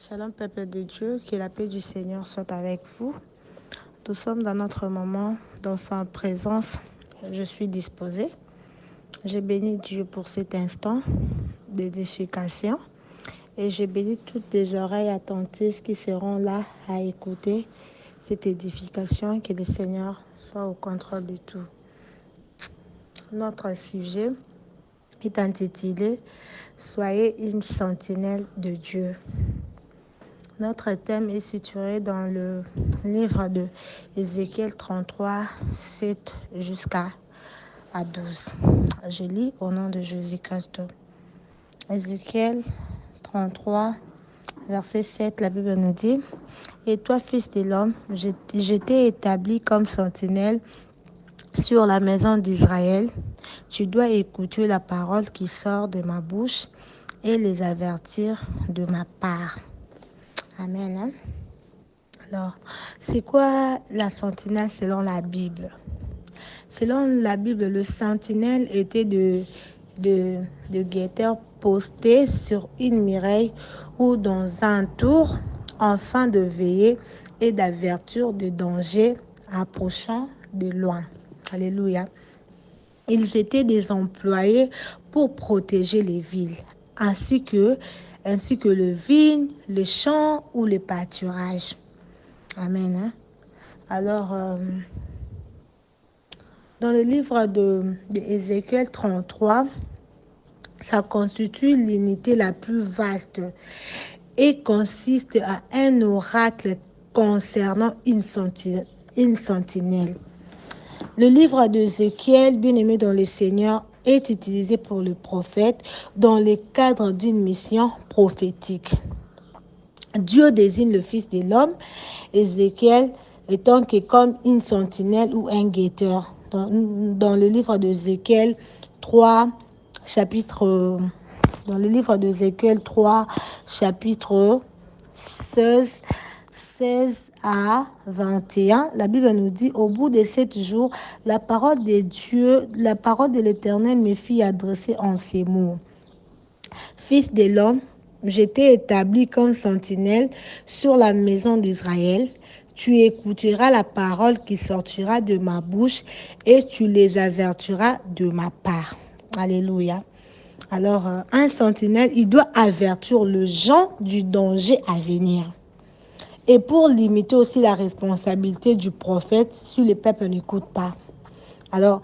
Shalom, peuple de Dieu, que la paix du Seigneur soit avec vous. Nous sommes dans notre moment, dans sa présence. Je suis disposée. Je bénis Dieu pour cet instant d'édification et je bénis toutes les oreilles attentives qui seront là à écouter cette édification. Que le Seigneur soit au contrôle de tout. Notre sujet est intitulé « Soyez une sentinelle de Dieu ». Notre thème est situé dans le livre de Ézéchiel 33, 7 jusqu'à 12. Je lis au nom de Jésus-Christ. Ézéchiel 33, verset 7, la Bible nous dit « Et toi, fils de l'homme, je t'ai établi comme sentinelle sur la maison d'Israël. Tu dois écouter la parole qui sort de ma bouche et les avertir de ma part. » Amen. Alors, c'est quoi la sentinelle selon la Bible? Selon la Bible, le sentinelle était de guetteur posté sur une muraille ou dans un tour, afin de veiller et d'avertir de dangers approchant de loin. Alléluia. Ils étaient des employés pour protéger les villes, ainsi que le vigne, le champ ou le pâturage. Amen. Alors, dans le livre de Ézéchiel 33, ça constitue l'unité la plus vaste et consiste à un oracle concernant une sentinelle. Le livre d'Ézéchiel, bien-aimé dans le Seigneur, est utilisé pour le prophète dans le cadre d'une mission prophétique. Dieu désigne le Fils de l'homme, Ézéchiel étant que comme une sentinelle ou un guetteur. Dans le livre d'Ézéchiel 3, chapitre 16 à 21, la Bible nous dit, au bout de 7 jours, la parole de l'Éternel me fit adresser en ces mots. Fils de l'homme, je t'ai établi comme sentinelle sur la maison d'Israël. Tu écouteras la parole qui sortira de ma bouche et tu les avertiras de ma part. Alléluia. Alors, un sentinelle, il doit avertir les gens du danger à venir. Et pour limiter aussi la responsabilité du prophète si le peuple n'écoute pas. Alors,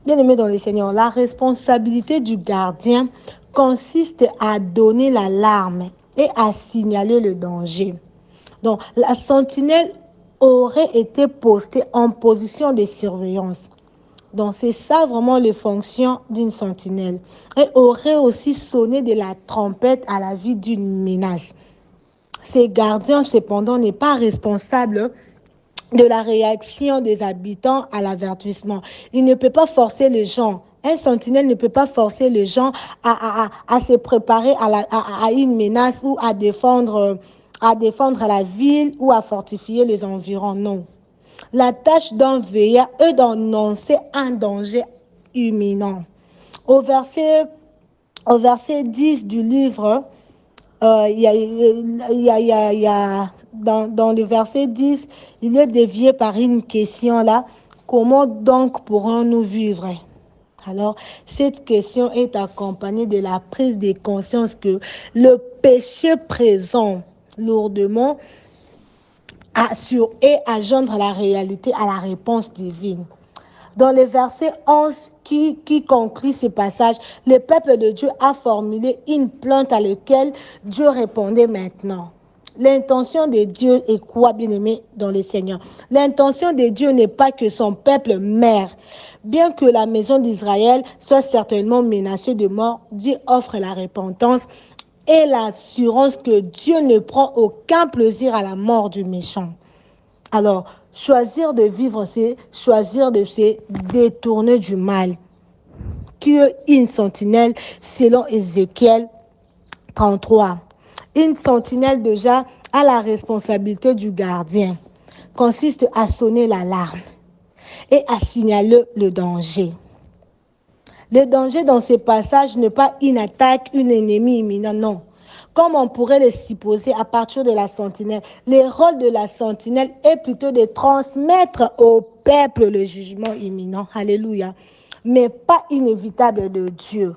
bien aimé dans le Seigneur, la responsabilité du gardien consiste à donner l'alarme et à signaler le danger. Donc, la sentinelle aurait été postée en position de surveillance. Donc, c'est ça vraiment les fonctions d'une sentinelle. Et aurait aussi sonné de la trompette à la vie d'une menace. Ces gardiens, cependant, n'est pas responsable de la réaction des habitants à l'avertissement. Il ne peut pas forcer les gens. Un sentinelle ne peut pas forcer les gens à se préparer à une menace ou à défendre la ville ou à fortifier les environs. Non. La tâche d'un veilleur est d'annoncer un danger imminent. Au verset 10 du livre, dans le verset 10, il est dévié par une question là. Comment donc pourrons-nous vivre? Alors, cette question est accompagnée de la prise de conscience que le péché présent lourdement et agendre la réalité à la réponse divine. Dans le verset 11 qui conclut ce passage, le peuple de Dieu a formulé une plainte à laquelle Dieu répondait maintenant. L'intention de Dieu est quoi, bien-aimé dans le Seigneur? L'intention de Dieu n'est pas que son peuple meure. Bien que la maison d'Israël soit certainement menacée de mort, Dieu offre la repentance et l'assurance que Dieu ne prend aucun plaisir à la mort du méchant. Alors, choisir de vivre, c'est choisir de se détourner du mal. Qui est une sentinelle selon Ézéchiel 33. Une sentinelle déjà a la responsabilité du gardien. Consiste à sonner l'alarme et à signaler le danger. Le danger dans ces passages n'est pas une attaque, une ennemie imminente, non. comme on pourrait le supposer à partir de la sentinelle. Le rôle de la sentinelle est plutôt de transmettre au peuple le jugement imminent. Alléluia. Mais pas inévitable de Dieu.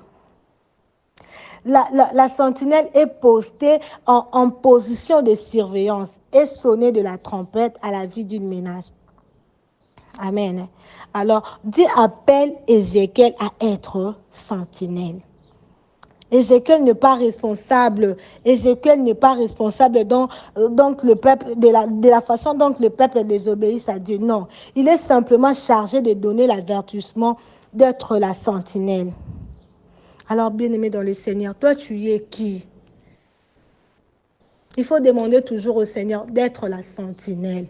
La sentinelle est postée en position de surveillance et sonnée de la trompette à la vie d'une menace. Amen. Alors, Dieu appelle Ézéchiel à être sentinelle. Ézéchiel n'est pas responsable. Ézéchiel n'est pas responsable donc le peuple de la façon dont le peuple désobéisse à Dieu. Non, il est simplement chargé de donner l'avertissement d'être la sentinelle. Alors, bien-aimé dans le Seigneur, toi tu es qui? Il faut demander toujours au Seigneur d'être la sentinelle.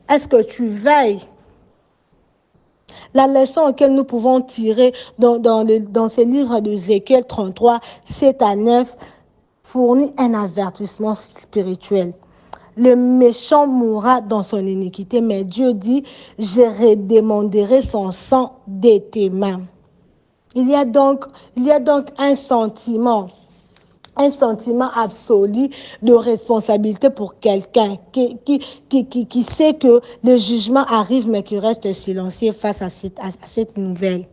Est-ce que tu veilles? La leçon que nous pouvons tirer dans ce livre d'Ézéchiel 33, 7 à 9, fournit un avertissement spirituel. Le méchant mourra dans son iniquité, mais Dieu dit, je redemanderai son sang de tes mains. Il y a donc un sentiment absolu de responsabilité pour quelqu'un qui sait que le jugement arrive mais qui reste silencieux face à cette nouvelle.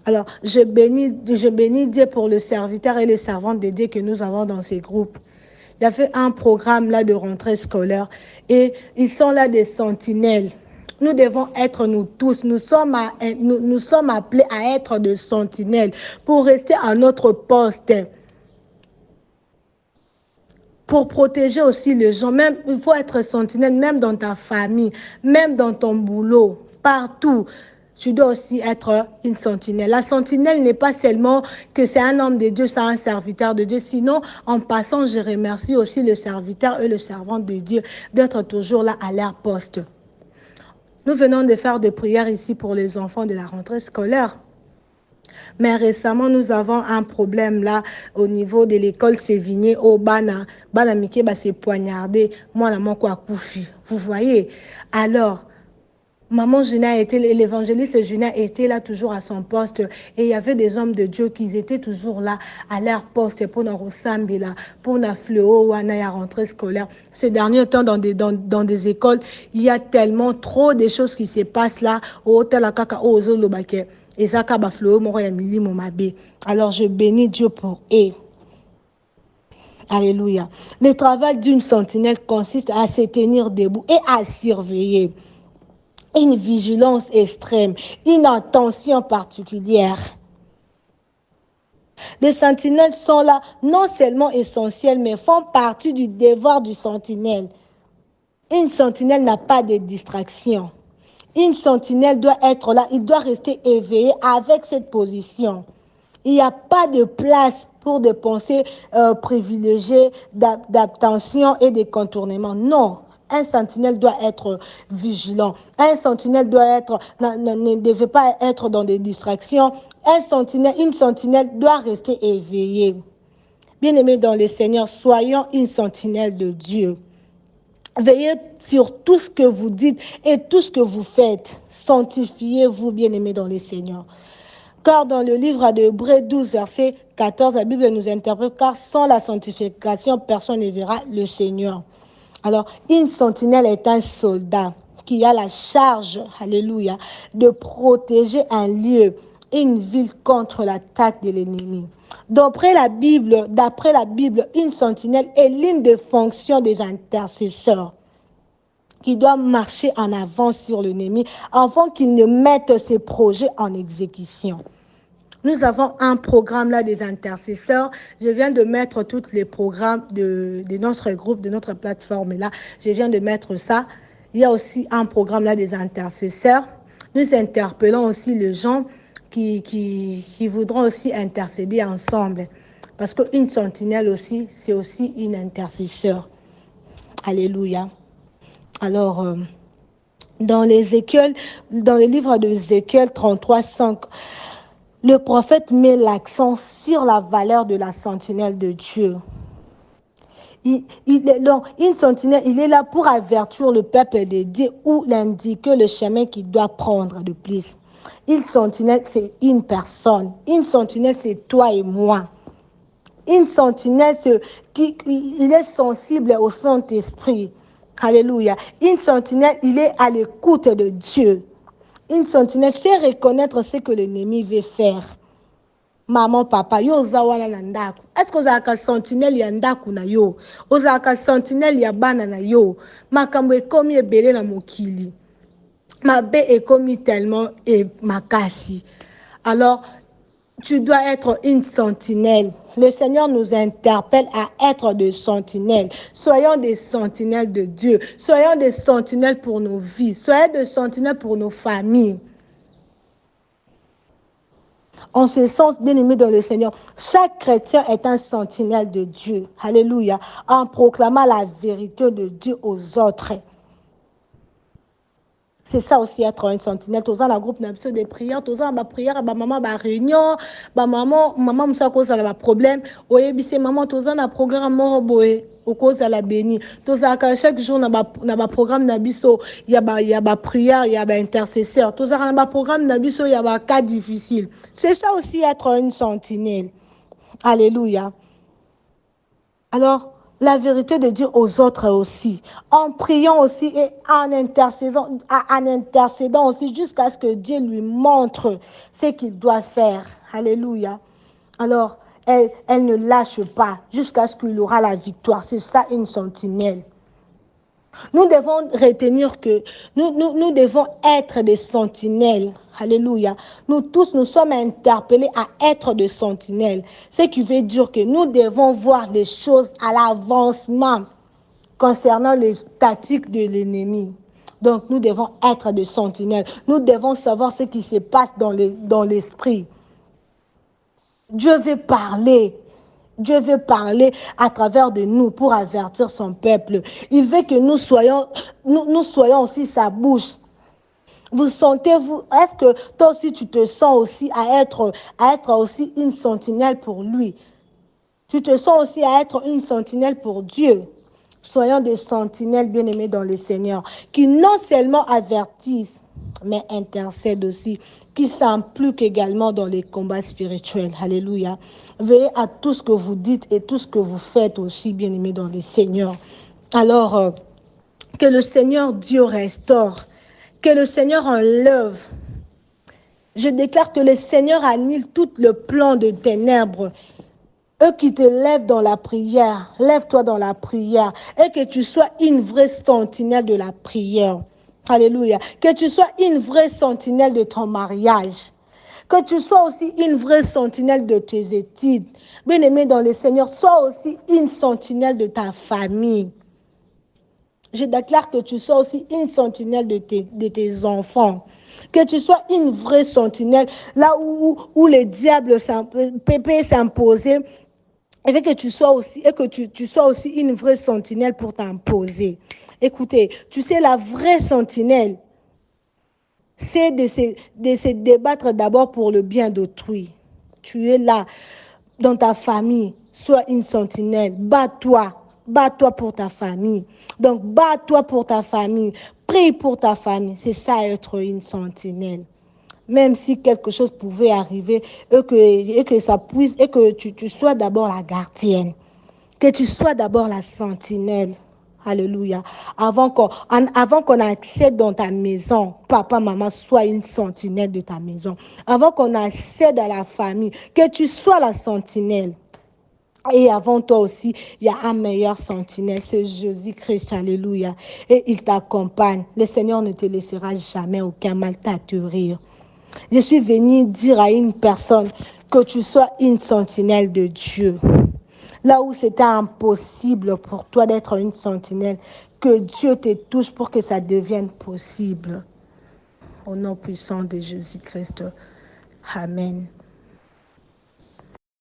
Alors, je bénis Dieu pour le serviteur et les servantes de Dieu que nous avons dans ces groupes. Il y a fait un programme là de rentrée scolaire et ils sont là des sentinelles. Nous devons être nous tous, nous sommes appelés à être des sentinelles pour rester à notre poste. Pour protéger aussi les gens, même il faut être sentinelle, même dans ta famille, même dans ton boulot, partout. Tu dois aussi être une sentinelle. La sentinelle n'est pas seulement que c'est un homme de Dieu, c'est un serviteur de Dieu. Sinon, en passant, je remercie aussi le serviteur et le servant de Dieu d'être toujours là à leur poste. Nous venons de faire des prières ici pour les enfants de la rentrée scolaire. Mais récemment, nous avons un problème là au niveau de l'école Sévigné au Bana. Bana Mike s'est poignardé. Moi, la maman quoi koufi. Vous voyez? Alors, maman Gina l'évangéliste Gina était là toujours à son poste et il y avait des hommes de Dieu qui étaient toujours là à leur poste pour nous ressembler là, pour nous fléau ou à la rentrée scolaire. Ces derniers temps dans des écoles, il y a tellement trop de choses qui se passent là au hôtel à Kaka au Zolobake. Alors je bénis Dieu pour eux. Alléluia. Le travail d'une sentinelle consiste à se tenir debout et à surveiller. Une vigilance extrême, une attention particulière. Les sentinelles sont là non seulement essentielles, mais font partie du devoir du sentinelle. Une sentinelle n'a pas de distraction. Une sentinelle doit être là, il doit rester éveillé avec cette position. Il n'y a pas de place pour des pensées privilégiées d'attention et de contournement. Non, un sentinelle doit être vigilant. Un sentinelle ne devait pas être dans des distractions. Une sentinelle doit rester éveillée. Bien-aimés dans le Seigneur, soyons une sentinelle de Dieu. Veillez sur tout ce que vous dites et tout ce que vous faites. Sanctifiez-vous, bien-aimés dans le Seigneur. Car dans le livre d'Hébreux 12, verset 14, la Bible nous interprète, car sans la sanctification, personne ne verra le Seigneur. Alors, une sentinelle est un soldat qui a la charge, alléluia, de protéger un lieu, une ville contre l'attaque de l'ennemi. D'après la Bible, une sentinelle est l'une des fonctions des intercesseurs qui doivent marcher en avant sur l'ennemi avant qu'il ne mette ses projets en exécution. Nous avons un programme là des intercesseurs. Je viens de mettre tous les programmes de notre groupe, de notre plateforme là. Je viens de mettre ça. Il y a aussi un programme là des intercesseurs. Nous interpellons aussi les gens qui voudront aussi intercéder ensemble. Parce qu'une sentinelle aussi, c'est aussi une intercesseur. Alléluia. Alors, dans le livre d'Ézéchiel 33, 5, le prophète met l'accent sur la valeur de la sentinelle de Dieu. Une sentinelle, il est là pour avertir le peuple de Dieu ou l'indiquer le chemin qu'il doit prendre de plus. Une sentinelle, c'est une personne. Une sentinelle, c'est toi et moi. Une sentinelle, il est sensible au Saint-Esprit. Alléluia. Une sentinelle, il est à l'écoute de Dieu. Une sentinelle sait reconnaître ce que l'ennemi veut faire. Maman, papa, yo zawana na ndako. Est-ce que ozalaka sentinelle ya ndako na yo? Ozalaka sentinelle ya bana na yo? Makambo ekomi ebele na mokili. Mabe ekomi tellement makasi. Alors, tu dois être une sentinelle. Le Seigneur nous interpelle à être des sentinelles. Soyons des sentinelles de Dieu. Soyons des sentinelles pour nos vies. Soyons des sentinelles pour nos familles. En ce sens, bien-aimé dans le Seigneur, chaque chrétien est un sentinelle de Dieu. Alléluia. En proclamant la vérité de Dieu aux autres. C'est ça aussi être une sentinelle. Tous dans la groupe de prière, tous dans la prière, maman ba réunion, maman moussa cause à la problème. Oye bise maman tous dans la programme moroboé au cause à la béni. Tous à chaque jour na ba programme nabiso, il y a ba prière, il y a ba intercesseur. Tous dans ba programme nabiso, il y a ba cas difficile. C'est ça aussi être une sentinelle. Alléluia. Alors, la vérité de Dieu aux autres aussi, en priant aussi et en intercédant aussi jusqu'à ce que Dieu lui montre ce qu'il doit faire. Alléluia. Alors, elle ne lâche pas jusqu'à ce qu'il aura la victoire. C'est ça une sentinelle. Nous devons retenir que nous devons être des sentinelles. Alléluia. Nous tous, nous sommes interpellés à être des sentinelles. Ce qui veut dire que nous devons voir les choses à l'avancement concernant les tactiques de l'ennemi. Donc, nous devons être des sentinelles. Nous devons savoir ce qui se passe dans l'esprit. Dieu veut parler. Dieu veut parler à travers de nous pour avertir son peuple. Il veut que nous soyons aussi sa bouche. Vous sentez-vous, est-ce que toi aussi tu te sens aussi à être aussi une sentinelle pour lui? Tu te sens aussi à être une sentinelle pour Dieu? Soyons des sentinelles bien-aimées dans le Seigneur, qui non seulement avertissent, mais intercèdent aussi, qui s'impliquent également dans les combats spirituels. Alléluia. Veillez à tout ce que vous dites et tout ce que vous faites aussi, bien-aimés dans le Seigneur. Alors, que le Seigneur Dieu restaure, que le Seigneur enlève. Je déclare que le Seigneur annule tout le plan de ténèbres. Eux qui te lèvent dans la prière, lève-toi dans la prière et que tu sois une vraie sentinelle de la prière. Alléluia. Que tu sois une vraie sentinelle de ton mariage. Que tu sois aussi une vraie sentinelle de tes études. Bien-aimé dans le Seigneur, sois aussi une sentinelle de ta famille. Je déclare que tu sois aussi une sentinelle de tes enfants. Que tu sois une vraie sentinelle là où les diables peut s'imposer. Et que tu sois aussi, une vraie sentinelle pour t'imposer. Écoutez, tu sais, la vraie sentinelle, c'est de se débattre d'abord pour le bien d'autrui. Tu es là, dans ta famille, sois une sentinelle. Bats-toi pour ta famille. Donc, bats-toi pour ta famille. Prie pour ta famille. C'est ça, être une sentinelle. Même si quelque chose pouvait arriver et que ça puisse, et que tu sois d'abord la gardienne, que tu sois d'abord la sentinelle. Alléluia. Avant qu'on accède dans ta maison, papa, maman, sois une sentinelle de ta maison. Avant qu'on accède à la famille, que tu sois la sentinelle. Et avant toi aussi, il y a un meilleur sentinelle, c'est Jésus-Christ, alléluia. Et il t'accompagne. Le Seigneur ne te laissera jamais aucun mal t'atterrir. Je suis venue dire à une personne que tu sois une sentinelle de Dieu. Là où c'était impossible pour toi d'être une sentinelle, que Dieu te touche pour que ça devienne possible. Au nom puissant de Jésus-Christ. Amen.